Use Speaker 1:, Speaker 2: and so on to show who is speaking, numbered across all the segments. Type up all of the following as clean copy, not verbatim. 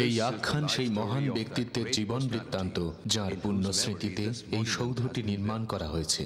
Speaker 1: এই আখ্যান সেই মহান ব্যক্তিত্বের জীবন বৃত্তান্ত যার পুণ্য স্মৃতিতে এই সৌধটি নির্মাণ করা হয়েছে।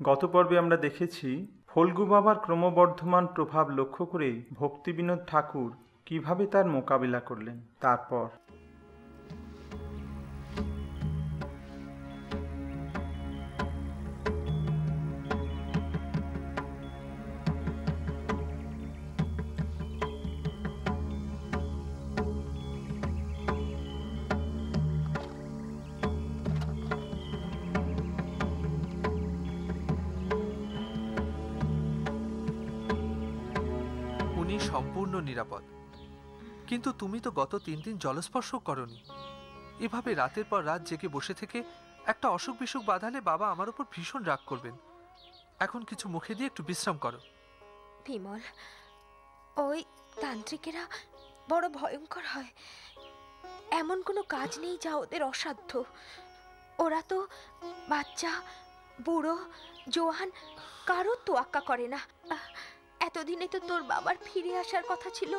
Speaker 2: গত পর্বে আমরা দেখেছি ফল্গু বাবার ক্রমবর্ধমান প্রভাব লক্ষ্য করে ভক্তিবিনোদ ঠাকুর কিভাবে তার মোকাবিলা করলেন। তারপর
Speaker 3: সম্পূর্ণ নিরাপদ, কিন্তু তুমি তো গত 3 দিন জলস্পর্শ করনি। এভাবে রাতের পর রাত জেগে বসে থেকে একটা অসুখ বিসুখ বাঁধালে বাবা আমার উপর ভীষণ রাগ করবেন। এখন কিছু মুখে দিয়ে একটু বিশ্রাম করো।
Speaker 4: বিমল, ওই তান্ত্রিকেরা বড় ভয়ঙ্কর হয়। এমন কোনো কাজ নেই যা ওদের অসাধ্য। ওরা তো বাচ্চা, বুড়ো, জোয়ান কারো তোয়াক্কা করে না। এতদিনে তো তোর বাবার ফিরে আসার কথা ছিল,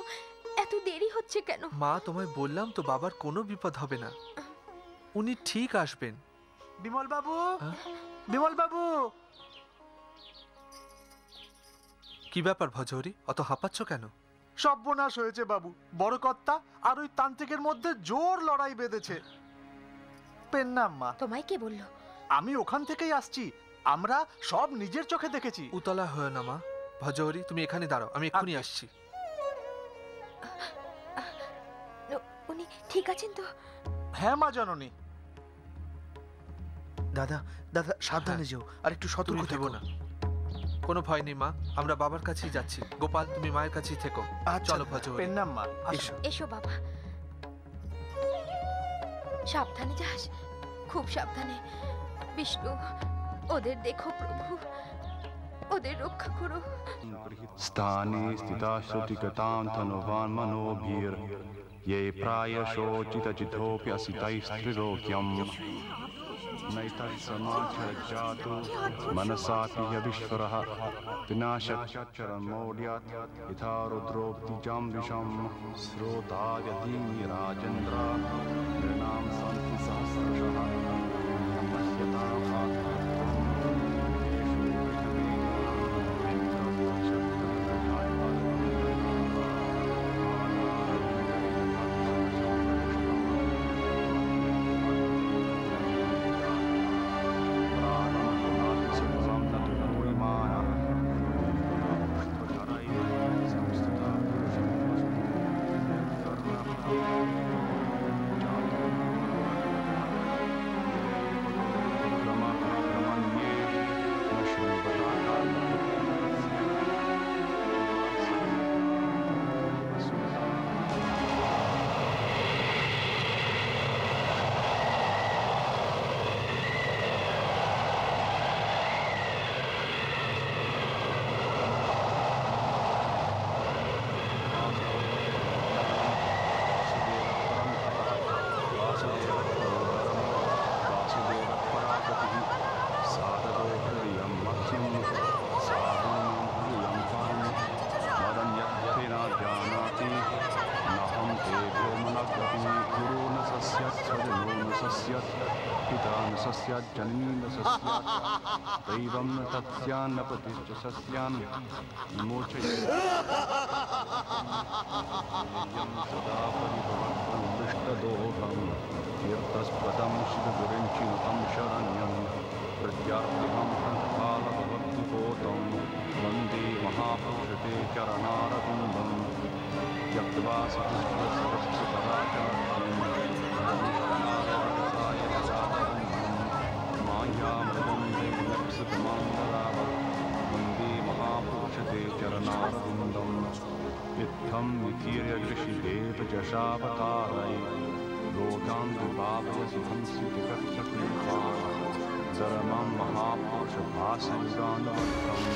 Speaker 4: এত দেরি হচ্ছে কেন?
Speaker 3: মা, তোমায় বললাম তো বাবার কোনো বিপদ হবে না, উনি ঠিক আসবেন।
Speaker 5: বিমল বাবু, বিমল বাবু।
Speaker 3: কি ব্যাপার ভজহরি, অত হাঁপাচ্ছ কেন?
Speaker 5: সর্বনাশ হয়েছে বাবু। বড় কর্তা আর ওই তান্ত্রিকের মধ্যে জোর লড়াই বেঁধেছে। পেন্নাম মা।
Speaker 4: তোমায় কে বললো?
Speaker 5: আমি ওখান থেকেই আসছি, আমরা সব নিজের চোখে দেখেছি।
Speaker 3: উতলা হয় না মা। ভজহরি, তুমি এখানে দাঁড়াও, আমি এক্ষুনি আসছি।
Speaker 4: উনি ঠিক আছেন তো?
Speaker 5: হ্যাঁ মা জননী।
Speaker 6: দাদা দাদা সাবধানে যেও, আর একটু সতর্ক থেকো
Speaker 3: না। কোনো ভয় নেই মা, আমরা বাবার কাছেই যাচ্ছি। গোপাল, তুমি মায়ের কাছেই থেকো। চলো ভজহরি।
Speaker 5: পেন্নাম মা,
Speaker 4: এসো। এসো বাবা, সাবধানে যাস, খুব সাবধানে। বিষ্ণু, ওদের দেখো প্রভু, ওদের রক্ষা করো।
Speaker 7: স্থানে স্থিতাশ্রুতিগতাং ধনবান মনোভীর ये प्रायशोचितजितोऽप्यसितैस्त्रिलोक्यम् नैतत्समाचरज्जातो मनसापि ह्यविश्वरः विनाशच्चरन्मौढ्यात् यथा रुद्रोक्तिजं विषम् स्रोताद्यधीनि राजेन्द्र नृणां सन्ति सहस्रशः सस्यात् पिता न सस्यात् जननी न सस्यात् दैवं न तत्स्यान्न पतिश्च सस्यान् विमोचयेत् सदा परिभवत्वं दुष्टदोहं तीर्थस्पदं शिवगुरुञ्चिनुतं शरण्यं प्रत्यार्तिहं कालभवद्विपोतं वन्दे महापुरुषते चरणारविन्दं त्यक्त्वा मायामृगं दैलप्सितमाङ्गलावत् वन्दे महापुरुषते चरणारविन्दम् इत्थं नितीर्य ऋषिदेवजशावतारै लोकान् विभावयसुखं सिद्धिकक्षपीठा धर्मं महापुरुषभासङ्गानुवर्तम्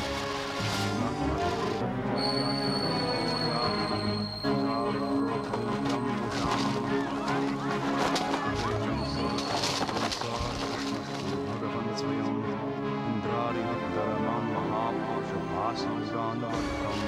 Speaker 7: भगवन् स्वयं इन्द्रारिधर्मं महापुरुषभासङ्गानुवर्तम्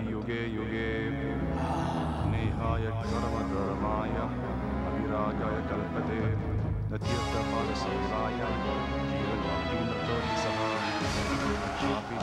Speaker 7: युगे युगे नेहाय सर्वधर्माय अभिराजाय कल्पते नतीर्थपालसेवाय जीवनाभिनतोऽपि सः चापि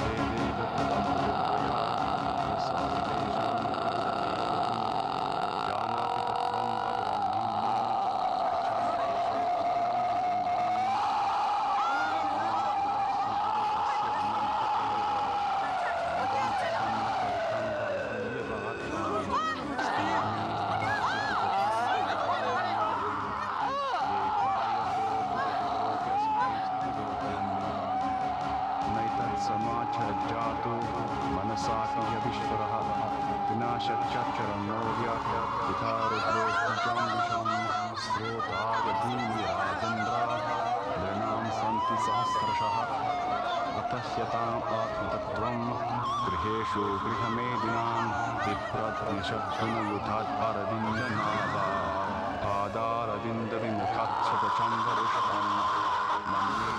Speaker 7: गृहेषु गृहमेदिनां विप्रद्विषद्गुणयुधात् अरविन्दनाभा पादारविन्दविमुखात् शतचन्द्ररुषभं मन्ये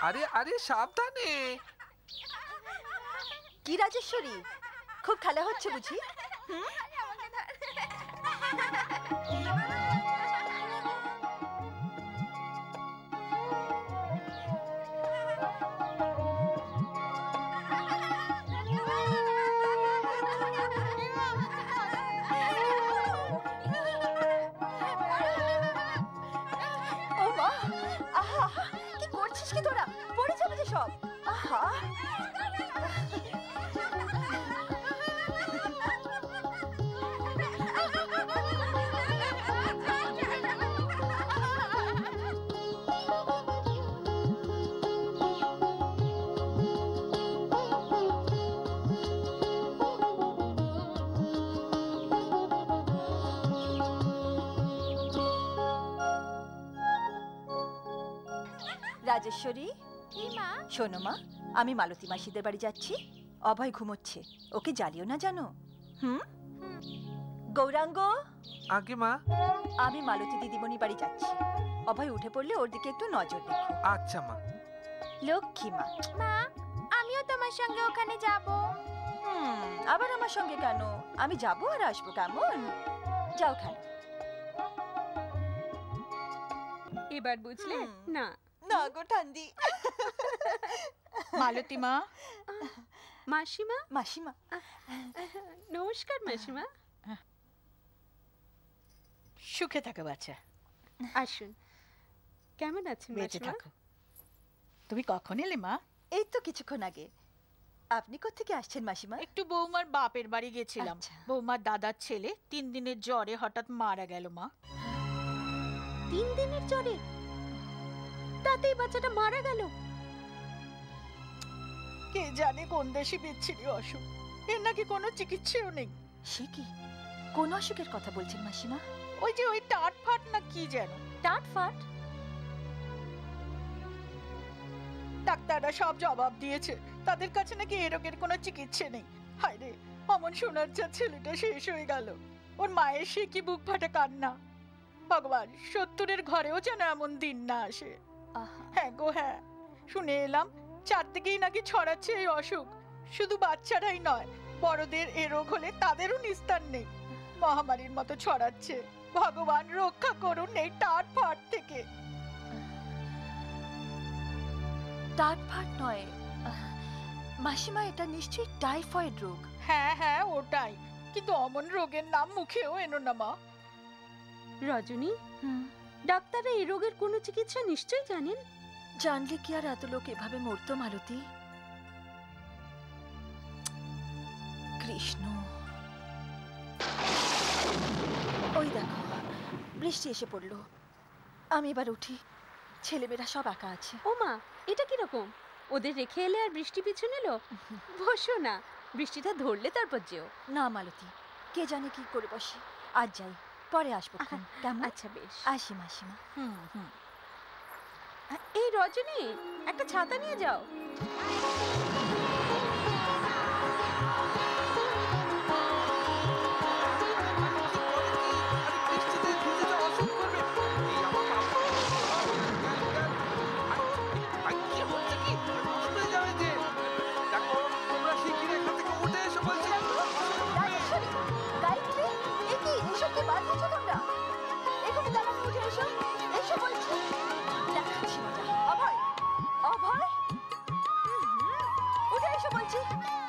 Speaker 3: আরে আরে সাবধানে।
Speaker 8: কি রাজেশ্বরী, খুব খেলা হচ্ছে বুঝি? রাজেশ্বরী, শোনো মা, আমি মালতী মাসিদের বাড়ি যাচ্ছি। অভয় ঘুমোচ্ছে, ওকে জ্বালিও না জানো। গৌরাঙ্গ।
Speaker 3: আগে মা।
Speaker 8: আমি মালতী দিদিমণি বাড়ি যাচ্ছি। অভয় উঠে পড়লে ওর দিকে একটু নজর রেখো।
Speaker 3: আচ্ছা মা।
Speaker 8: লক্ষ্মী মা।
Speaker 4: মা, আমিও তোমার সঙ্গে ওখানে যাব।
Speaker 8: আবার আমার সঙ্গে কেন? আমি যাবো আর আসবো, কেমন? যাও খেলো।
Speaker 9: এবার বুঝলে না?
Speaker 8: না গো ঠান্ডি।
Speaker 9: মালতী মা। মাসিমা।
Speaker 8: মাসিমা।
Speaker 9: নমস্কার মাসিমা।
Speaker 10: সুখে থাকো বাচ্চা।
Speaker 9: আসুন। কেমন আছেন
Speaker 10: বেঁচে
Speaker 9: মাসিমা?
Speaker 10: থাকো। তুমি কখন এলে মা?
Speaker 8: এই তো কিছুক্ষণ আগে। আপনি কোত্থেকে আসছেন মাসিমা?
Speaker 10: একটু বৌমার বাপের বাড়ি গেছিলাম। বৌমার দাদার ছেলে 3 দিনের জ্বরে হঠাৎ মারা গেল মা।
Speaker 9: 3 দিনের জ্বরে? তাতেই বাচ্চাটা মারা গেল?
Speaker 10: কে জানে কোন দেশে বিচ্ছিরি অসুখ, এর নাকি কোনো চিকিৎসাও নেই।
Speaker 8: সে কি? কোন অসুখের কথা বলছেন মাসিমা?
Speaker 10: ওই যে ওই টাট ফাট না কি যেন।
Speaker 9: টাট ফাট?
Speaker 10: ডাক্তাররা সব জবাব দিয়েছে, তাদের কাছে নাকি এ রোগের কোনো চিকিৎসা নেই। হায় রে, অমন সোনার যা ছেলেটা শেষ হয়ে গেল। ওর মায়ের সে কি বুক ফাটা কান্না। ভগবান, 70-এর ঘরেও যেন এমন দিন না আসে। হ্যাঁ গো হ্যাঁ, শুনে এলাম চারদিকেই নাকি ছড়াচ্ছে এই অসুখ। শুধু বাচ্চারাই নয়, বড়দের এ রোগ হলে তাদেরও নিস্তার নেই। মহামারীর মতো ছড়াচ্ছে। ভগবান রক্ষা করুন এই টাট ফাট থেকে।
Speaker 8: টাট ফাট নয় মাসিমা, এটা নিশ্চয়ই টাইফয়েড রোগ।
Speaker 10: হ্যাঁ হ্যাঁ ওটাই, কিন্তু অমন রোগের নাম মুখেও এনো না মা।
Speaker 9: রজনী, ডাক্তাররা এই রোগের কোনো চিকিৎসা নিশ্চয়ই জানেন।
Speaker 8: জানলে কি আর এত লোক এভাবে মরতো মালতী? কৃষ্ণ, ওই দেখো বৃষ্টি এসে পড়লো। আমি এবার উঠি, ছেলেমেয়েরা সব একা আছে।
Speaker 9: ও মা, এটা কিরকম? ওদের রেখে এলে আর বৃষ্টি পিছু নিল? বসো না, বৃষ্টিটা ধরলে তারপর যেও।
Speaker 8: না মালতী, কে জানে কি করে বসে। আজ যাই, পরে আসবো। কেমন?
Speaker 9: আচ্ছা বেশ,
Speaker 8: আসি মাসিমা।
Speaker 9: এই রজনী, একটা ছাতা নিয়ে যাও।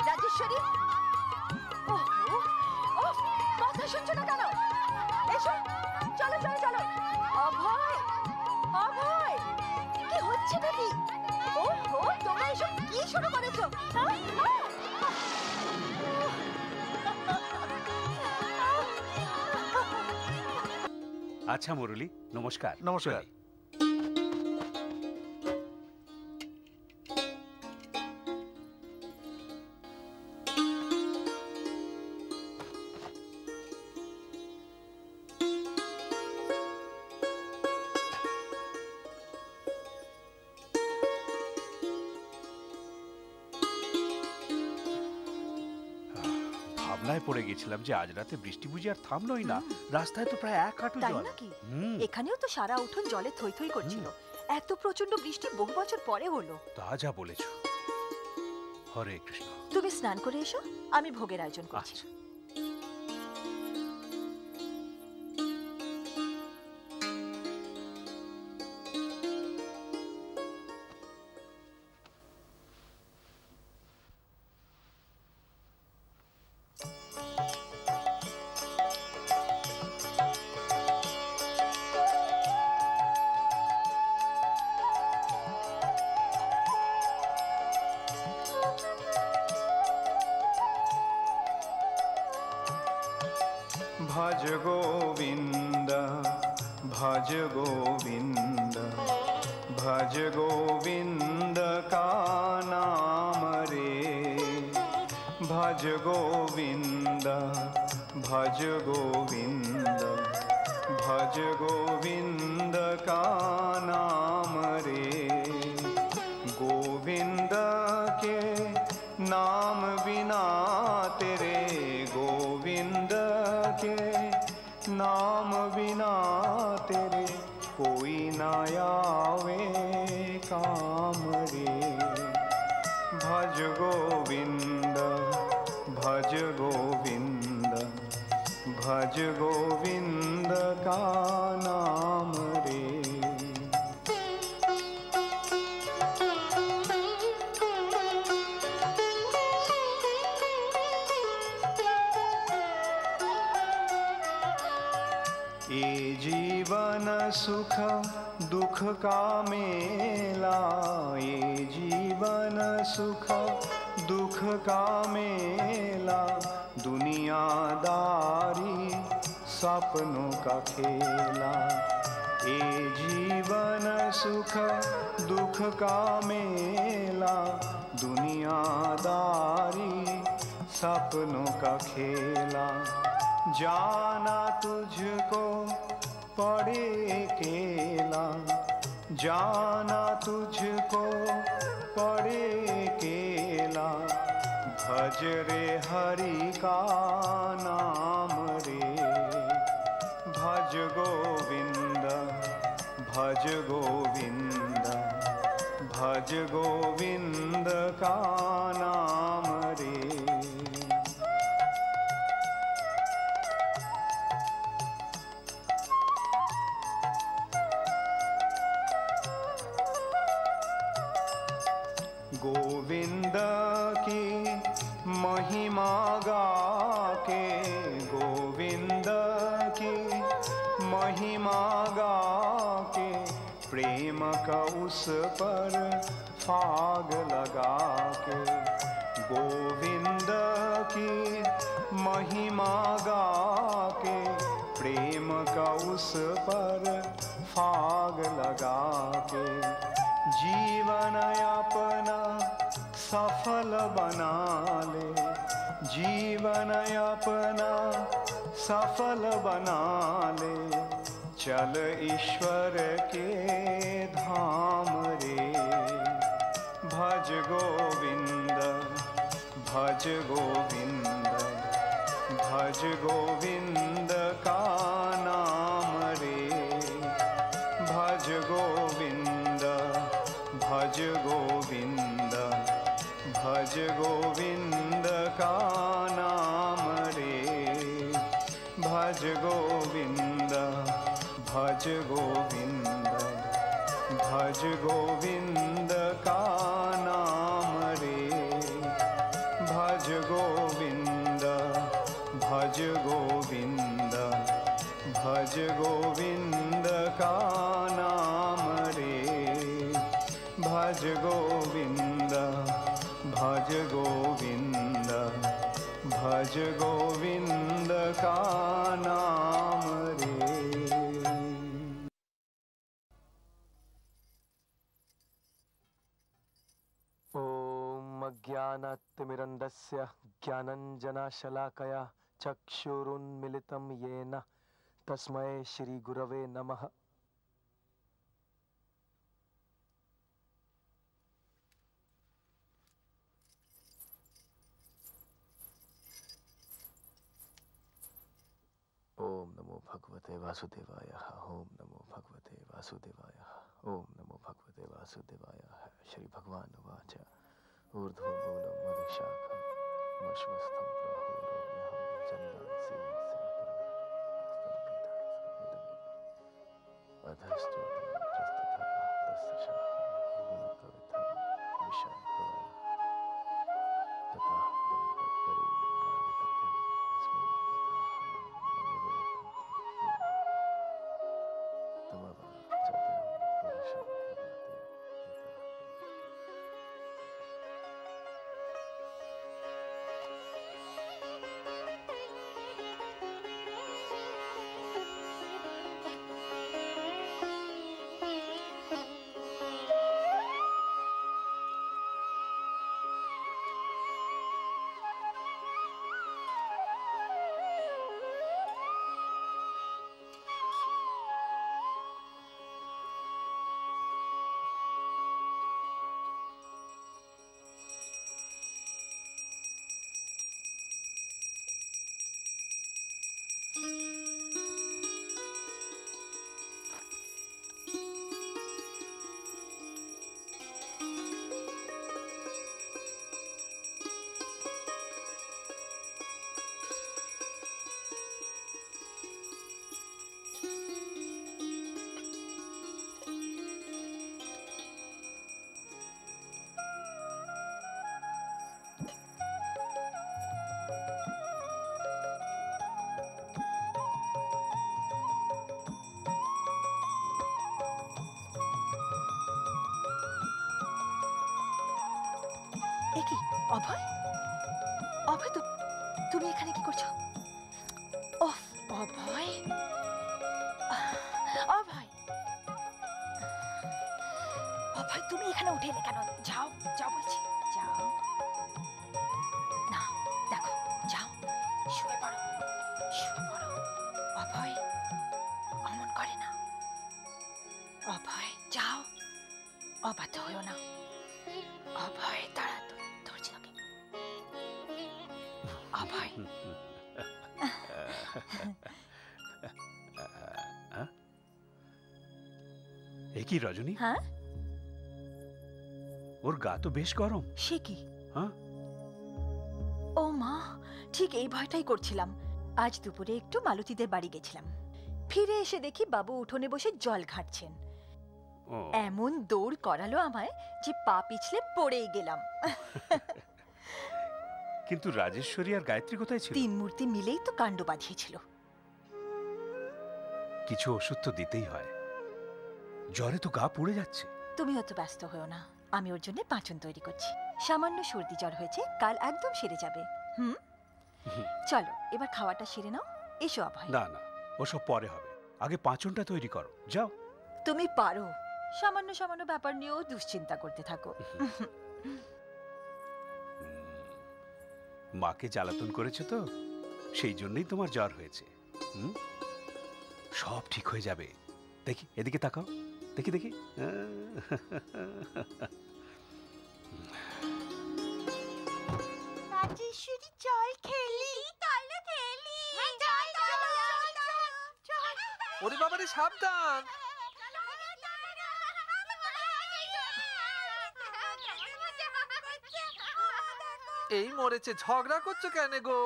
Speaker 8: রাজেশ্বরী, কথা শুনছো না কেন? এসো, চলো চলো চলো। অভয়, অভয়, কি হচ্ছে নাকি? ওহো, তোমরা এসব কি শুরু করেছো?
Speaker 11: আচ্ছা মুরলী, নমস্কার।
Speaker 5: নমস্কার।
Speaker 11: ভাবনায় পড়ে গেছিলাম যে আজ রাতে বৃষ্টি বুঝি আর থামলোই না। রাস্তায় তো প্রায় 1 হাঁটু
Speaker 8: তাই
Speaker 11: জল।
Speaker 8: নাকি? এখানেও তো সারা উঠোন জলে থই থই করছিল। এত প্রচন্ড বৃষ্টি বহু বছর পরে হলো।
Speaker 11: তা যা বলেছো। হরে কৃষ্ণ।
Speaker 8: তুমি স্নান করে এসো, আমি ভোগের আয়োজন করছি।
Speaker 12: भज गोविंद भज गोविंद भज गोविंद का नाम रे भज गोविंद भज गोविंद भज गोविंद का नाम रे गोविंद के नाम बिना तेरे गोविंद के नाम बिना तेरे कोई ना आवे काम रे भज गोविंद भज गोविंद भज गोविंद का नाम रे ये जीवन सुख दुख का मेला ये जीवन सुख दुख का मेला दुनियादारी सपनों का खेला ये जीवन सुख दुख का मेला दुनियादारी सपनों का खेला जाना तुझको पड़े केला जाना तुझको पड़े केला भज रे हरि का नाम रे भज गोविंद भज गोविंद भज गोविंद का नाम रे गोविंद की महिमा गा के गोविंद की महिमा गा के प्रेम का उस पर फाग लगा के गोविंद की महिमा गा के प्रेम का उस पर फाग लगा के जीवन अपना सफल बना ले जीवन अपना सफल बना ले चल ईश्वर के धाम रे भज गोविंद भज गोविंद भज गोविंद का नाम रे भज गोविंद भज गोविंद भज गोविंद का नाम रे भज गोविंद भज गोविंद भज गोविंद का नाम रे भज गोविंद भज गोविंद भज गोविंद का नाम रे भज गोविंद भज गोविंद भज गोविंद का नाम रे
Speaker 13: ओम अज्ञानतिमिरन्दस्य ज्ञानञ्जनशलाकया चक्षुरुन्मिलितं येन तस्मै श्रीगुरवे नमः। ओम नमो भगवते वासुदेवाय। ओम नमो भगवते वासुदेवाय। ओम नमो भगवते वासुदेवाय। श्री भगवान उवाच ऊर्ध्वं मूलं मधुशाखं मश्वस्थं प्राहुरोग्यहं चन्दांसि अधश्चोदं प्रस्तुतः तस्य शाखं गुणप्रवृद्धं विषयं तथा दम्पत्परे मार्गितव्यं अस्मिन् तथा तमवचत्यं पुरुषं भवति।
Speaker 8: কি অভয়, অভয় তুমি এখানে কি করছো? ওহ অভয়, অভয়, অভয় তুমি এখানে উঠে এলে কেন? যাও যাও বলছি, যাও না, দেখো যাও, শুয়ে পড়ো, শুয়ে পড়ো। অভয় অমন করে না, অভয় যাও, অবাধ্য হয়েও না। অভয় তারা ধরছি তোকে, অভয়।
Speaker 11: এ কি রজনী?
Speaker 8: হ্যাঁ,
Speaker 11: ওর গা তো বেশ গরম।
Speaker 8: সে কি?
Speaker 11: হ্যাঁ,
Speaker 8: ও মা, ঠিক এই ভয়টাই করছিলাম। আজ দুপুরে একটু মালতীদের বাড়ি গেছিলাম, ফিরে এসে দেখি বাবু উঠোনে বসে জল ঘাঁটছেন। এমন দৌড় করালো আমায় যে পা পিছলে পড়েই গেলাম।
Speaker 11: কিন্তু রাজেশ্বরী আর গায়ত্রী কোথায় ছিল?
Speaker 8: তিন মূর্তি মিলেই তো কাণ্ড বাঁধিয়েছিল।
Speaker 11: কিছু ওষুধ তো দিতেই হয়, জ্বরে তো গা পুড়ে যাচ্ছে।
Speaker 8: তুমি অত ব্যস্ত হও না, আমি ওর জন্য পাঁচন তৈরি করছি। সামান্য সর্দি জ্বর হয়েছে, কাল একদম সেরে যাবে। চলো এবার খাওয়াটা সেরে নাও। এসো অভয়।
Speaker 11: না না, ওসব পরে হবে, আগে পাঁচনটা তৈরি করো, যাও।
Speaker 8: তুমি পারো, সামান্য সামান্য ব্যাপার নিয়েও দুশ্চিন্তা করতে থাকো।
Speaker 11: মাকে জ্বালাতন করেছো তো, সেই জন্যই তোমার জ্বর হয়েছে। সব ঠিক হয়ে যাবে। দেখি এদিকে তাকাও, দেখি দেখি।
Speaker 8: রাজেশ্বরী চল খেলি, চলো খেলি।
Speaker 3: ওরে বাবারে সাবধান। এই মরেছে, ঝগড়া করছো কেন গো?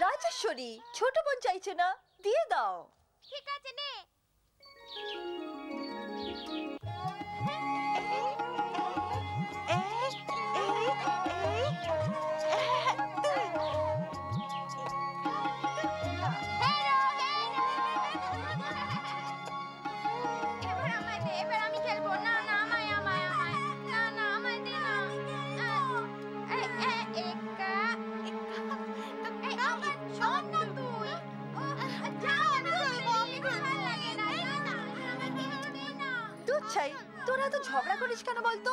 Speaker 8: রাজেশ্বরী, ছোট বোন চাইছে না, দিয়ে দাও।
Speaker 4: ঠিক আছে নে।
Speaker 8: চাই, তোরা তো ঝগড়া করিস কেন বলতো?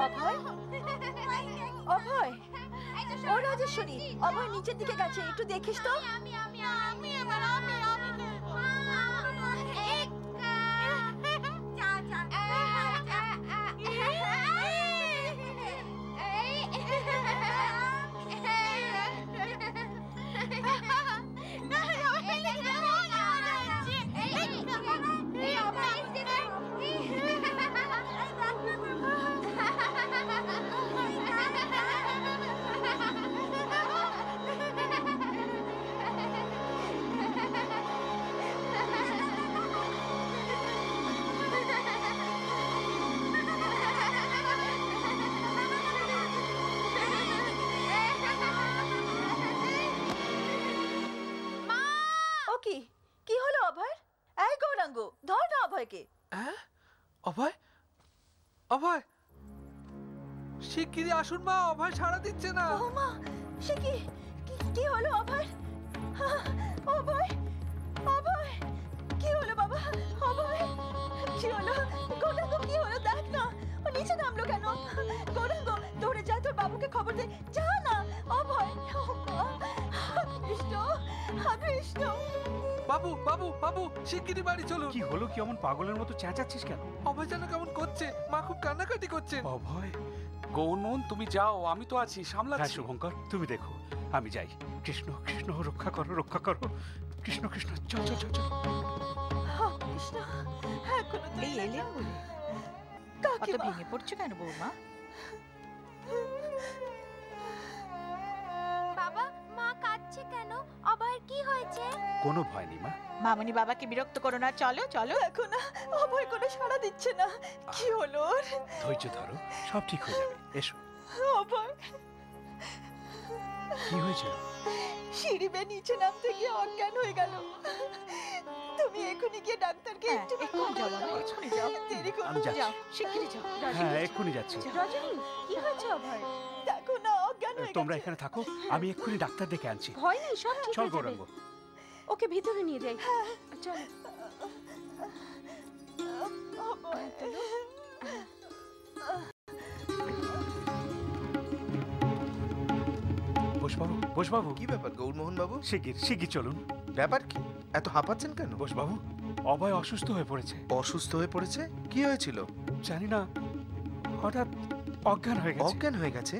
Speaker 8: অভয়, অভয়, ও রাজেশ্বরী, অভয় নিচের দিকে গেছে, একটু দেখিস তো। কি হলো অভয়? এই গৌরাঙ্গ, ধর না অভয়কে।
Speaker 3: অভয়, অভয়, শিগগিরই আসুন মা, অভয় সাড়া দিচ্ছে না।
Speaker 8: ও মা, সে কি হলো অভয়? অভয়, অভয়, কি হলো বাবা? অভয়, কি হলো? গৌরাঙ্গ কি হলো? দেখ না, ও নিচে নামলো কেন? খবর দে, যা না। অভয়, কৃষ্ণ, কৃষ্ণ।
Speaker 3: বাবু বাবু বাবু, শিগগিরই বাড়ি চলুন।
Speaker 11: কি হলো? কি এমন পাগলের মতো চেঁচাচ্ছিস কেন?
Speaker 3: অভয় যেন কেমন করছে, মা খুব কান্নাকাটি করছে।
Speaker 11: অভয়,
Speaker 14: গৌরমোহন তুমি যাও, আমি তো আছি,
Speaker 11: হ্যাঁ
Speaker 14: সামলাচ্ছি।
Speaker 11: শুভঙ্কর, তুমি দেখো, আমি যাই। কৃষ্ণ কৃষ্ণ, রক্ষা করো, রক্ষা করো। কৃষ্ণ কৃষ্ণ, চল চল চল চল।
Speaker 8: কৃষ্ণ, এখনো তো
Speaker 10: এই এলেন বলে
Speaker 8: কাকে
Speaker 10: অত ভেঙে পড়ছো কেন বৌমা?
Speaker 4: বাবা, মা কাঁদছে কেন? অভয়ের কি হয়েছে?
Speaker 11: কোনো ভয় নেই মা।
Speaker 10: মামনি বাবাকে বিরক্ত করো না, চলো চলো।
Speaker 8: এখন অভয় কোনো সাড়া দিচ্ছে না। কি হলো ওর?
Speaker 11: ধৈর্য ধরো, সব ঠিক হয়ে যাবে। এসো।
Speaker 8: অভয়
Speaker 11: কি হয়েছে?
Speaker 8: সিঁড়ি বেয়ে নিচে নামতে গিয়ে অজ্ঞান হয়ে গেল। তুমি এখনই গিয়ে ডাক্তারকে একটু
Speaker 10: এক্ষুনি যাও বাবা, এক্ষুনি যাও।
Speaker 8: দেরি করো
Speaker 11: আমি যাচ্ছি।
Speaker 10: যাও, শিগগিরই যাও।
Speaker 11: হ্যাঁ এক্ষুনি যাচ্ছি।
Speaker 9: রজনী, কি হয়েছে অভয়?
Speaker 8: দেখো না, অজ্ঞান হয়ে
Speaker 11: তোমরা এখানে থাকো, আমি এক্ষুনি ডাক্তার ডেকে আনছি।
Speaker 9: ভয় নেই, সব ঠিক
Speaker 11: চল
Speaker 9: হয়ে যাবে।
Speaker 11: গৌরাঙ্গ।
Speaker 9: ওকে ভিতরে নিয়ে যাই। চলো।
Speaker 8: অভয়।
Speaker 11: বোসবাবু, বোসবাবু।
Speaker 6: কি ব্যাপার গৌরমোহন বাবু?
Speaker 11: শিগগির শিগগির চলুন।
Speaker 6: ব্যাপার কি? এত হাঁপাচ্ছেন কেন?
Speaker 11: বোসবাবু, অভয় অসুস্থ হয়ে পড়েছে।
Speaker 6: অসুস্থ হয়ে পড়েছে? কি হয়েছিল?
Speaker 11: জানি না, হঠাৎ অজ্ঞান হয়ে গেছে।
Speaker 6: অজ্ঞান হয়ে গেছে?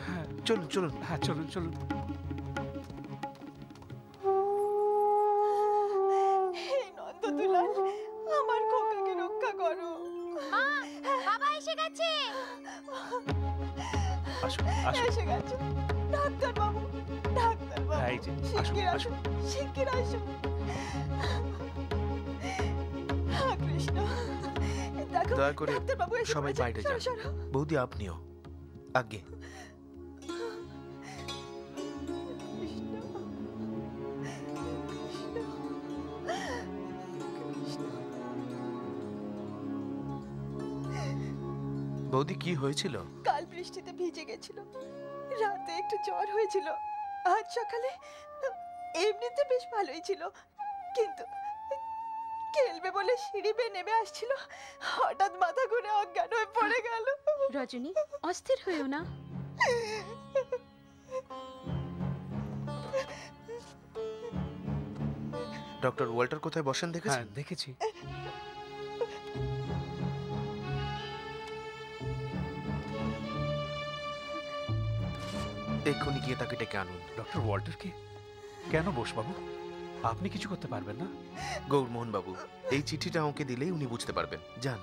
Speaker 11: হ্যাঁ
Speaker 6: চলুন চলুন।
Speaker 11: হ্যাঁ চলুন চলুন।
Speaker 8: হে নন্দদুলাল, আমার খোকাকে রক্ষা করো।
Speaker 4: মা, বাবা এসে গেছে।
Speaker 11: আসুন আসুন।
Speaker 8: এসে গেছে। ডাক্তার বাবু, ডাক্তার বাবু,
Speaker 11: এই যে, আসুন,
Speaker 8: শিগগির
Speaker 11: আসুন।
Speaker 8: আসুন, শিগগির আসুন। কৃষ্ণ, দেখো
Speaker 6: দয়া করে
Speaker 8: ডাক্তার বাবু এসে
Speaker 6: সবাই
Speaker 8: পড়েছে।
Speaker 6: বাইরে
Speaker 8: সরো,
Speaker 6: যান।
Speaker 8: সরো।
Speaker 6: বৌদি আপনিও আগে। বৌদি কি হয়েছিল?
Speaker 8: কাল বৃষ্টিতে ভিজে গেছিল, রাতে একটু জ্বর হয়েছিল, আজ সকালে এমনিতে বেশ ভালোই ছিল, কিন্তু খেলবে বলে সিঁড়ি বেয়ে নেমে আসছিল, হঠাৎ মাথা ঘুরে অজ্ঞান হয়ে পড়ে গেল।
Speaker 9: রজনী, অস্থির হয়েও না।
Speaker 6: ডক্টর ওয়াল্টার কোথায় বসেন দেখেছেন?
Speaker 11: হ্যাঁ দেখেছি।
Speaker 6: এক্ষুনি গিয়ে তাকে ডেকে আনুন।
Speaker 11: ডক্টর ওয়াল্টারকে? কেন বোসবাবু, আপনি কিছু করতে পারবেন না?
Speaker 6: গৌরমোহন বাবু, এই চিঠিটা আমাকে দিলেই উনি বুঝতে পারবেন। যান।